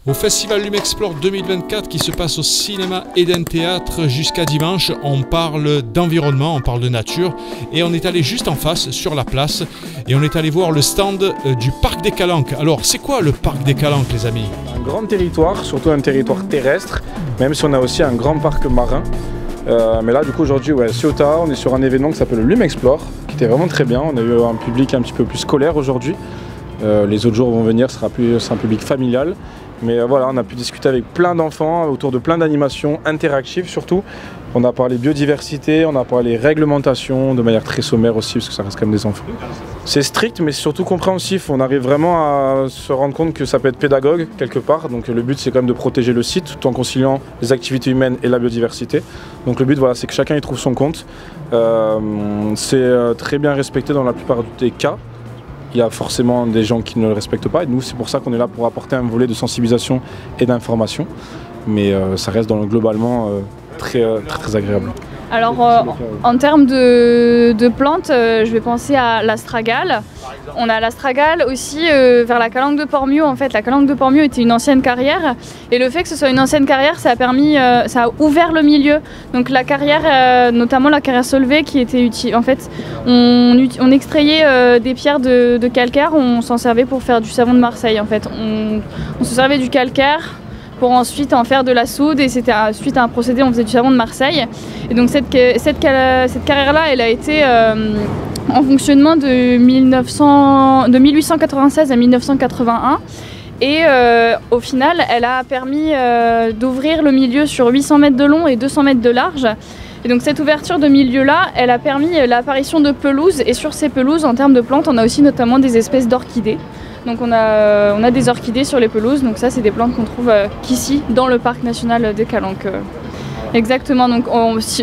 Au Festival Lumexplore 2024 qui se passe au cinéma Eden Théâtre jusqu'à dimanche, on parle d'environnement, on parle de nature et on est allé juste en face sur la place et on est allé voir le stand du Parc des Calanques. Alors c'est quoi le Parc des Calanques les amis? Un grand territoire, surtout un territoire terrestre, même si on a aussi un grand parc marin. Mais là du coup aujourd'hui ouais, Ceuta, on est sur un événement qui s'appelle le Lumexplore, qui était vraiment très bien. On a eu un public un petit peu plus scolaire aujourd'hui. Les autres jours vont venir, c'est un public familial. Mais voilà, on a pu discuter avec plein d'enfants autour de plein d'animations interactives surtout. On a parlé biodiversité, on a parlé réglementation de manière très sommaire aussi parce que ça reste quand même des enfants. C'est strict mais c'est surtout compréhensif. On arrive vraiment à se rendre compte que ça peut être pédagogue quelque part. Donc le but c'est quand même de protéger le site tout en conciliant les activités humaines et la biodiversité. Donc le but voilà, c'est que chacun y trouve son compte. C'est très bien respecté dans la plupart des cas. Il y a forcément des gens qui ne le respectent pas et nous c'est pour ça qu'on est là pour apporter un volet de sensibilisation et d'information. Mais ça reste globalement très agréable. Alors en termes de plantes, je vais penser à l'astragale. On a l'astragale aussi vers la calanque de Pormieux. En fait, la calanque de Pormieux était une ancienne carrière et le fait que ce soit une ancienne carrière, ça a ouvert le milieu. Donc la carrière, notamment la carrière Solvay qui était utile. En fait, on extrayait des pierres de calcaire, on s'en servait pour faire du savon de Marseille. En fait, on se servait du calcaire pour ensuite en faire de la soude et c'était suite à un procédé on faisait du savon de Marseille. Et donc cette carrière-là, elle a été en fonctionnement de 1896 à 1981 et au final elle a permis d'ouvrir le milieu sur 800 mètres de long et 200 mètres de large. Et donc cette ouverture de milieu-là, elle a permis l'apparition de pelouses et sur ces pelouses, en termes de plantes, on a aussi notamment des espèces d'orchidées. Donc on a des orchidées sur les pelouses, donc ça c'est des plantes qu'on trouve qu'ici, dans le parc national des Calanques. Exactement, donc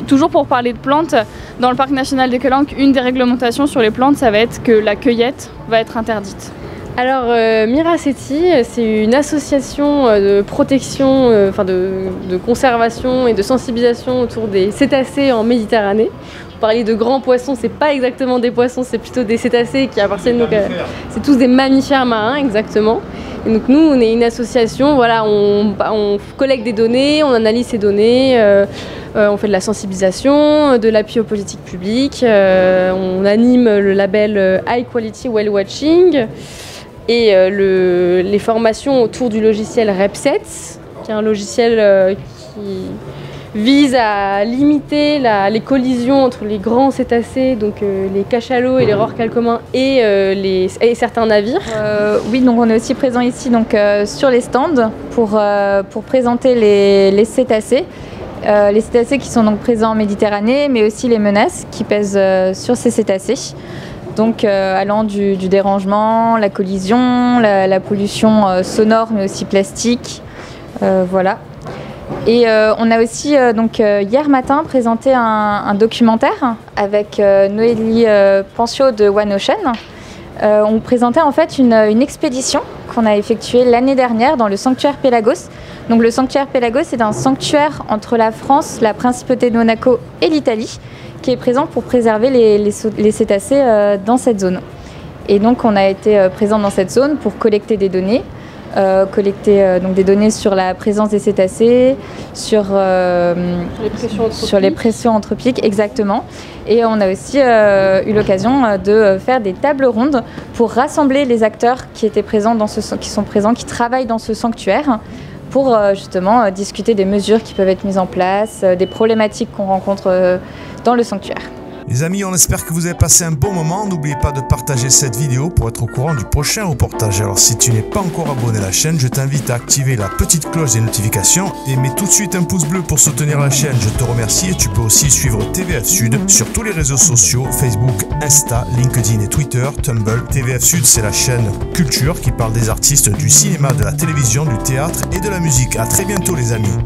toujours pour parler de plantes, dans le parc national des Calanques, une des réglementations sur les plantes, ça va être que la cueillette va être interdite. Alors Miraceti, c'est une association de protection, de conservation et de sensibilisation autour des cétacés en Méditerranée. Vous parliez de grands poissons, c'est pas exactement des poissons, c'est plutôt des cétacés qui appartiennent donc c'est tous des mammifères marins exactement. Et donc nous on est une association, voilà, on collecte des données, on analyse ces données, on fait de la sensibilisation, de l'appui aux politiques publiques, on anime le label High Quality Whale Watching et les formations autour du logiciel REPSET, qui est un logiciel qui vise à limiter les collisions entre les grands cétacés, donc les cachalots et les rorquals communs et certains navires. Oui, donc on est aussi présent ici donc, sur les stands pour présenter les cétacés. Les cétacés qui sont donc présents en Méditerranée, mais aussi les menaces qui pèsent sur ces cétacés. Donc allant du dérangement, la collision, la pollution sonore, mais aussi plastique. Voilà. Et on a aussi hier matin présenté un documentaire avec Noélie Pencio de One Ocean. On présentait en fait une expédition qu'on a effectuée l'année dernière dans le sanctuaire Pélagos. Donc le sanctuaire Pélagos est un sanctuaire entre la France, la Principauté de Monaco et l'Italie qui est présent pour préserver les cétacés dans cette zone. Et donc on a été présent dans cette zone pour collecter des données. Donc des données sur la présence des cétacés, sur les pressions anthropiques, exactement. Et on a aussi eu l'occasion de faire des tables rondes pour rassembler les acteurs qui étaient présents qui travaillent dans ce sanctuaire, pour justement discuter des mesures qui peuvent être mises en place, des problématiques qu'on rencontre dans le sanctuaire. Les amis, on espère que vous avez passé un bon moment. N'oubliez pas de partager cette vidéo pour être au courant du prochain reportage. Alors si tu n'es pas encore abonné à la chaîne, je t'invite à activer la petite cloche des notifications et mets tout de suite un pouce bleu pour soutenir la chaîne. Je te remercie et tu peux aussi suivre TVF Sud sur tous les réseaux sociaux, Facebook, Insta, LinkedIn et Twitter, Tumblr. TVF Sud, c'est la chaîne culture qui parle des artistes du cinéma, de la télévision, du théâtre et de la musique. À très bientôt les amis.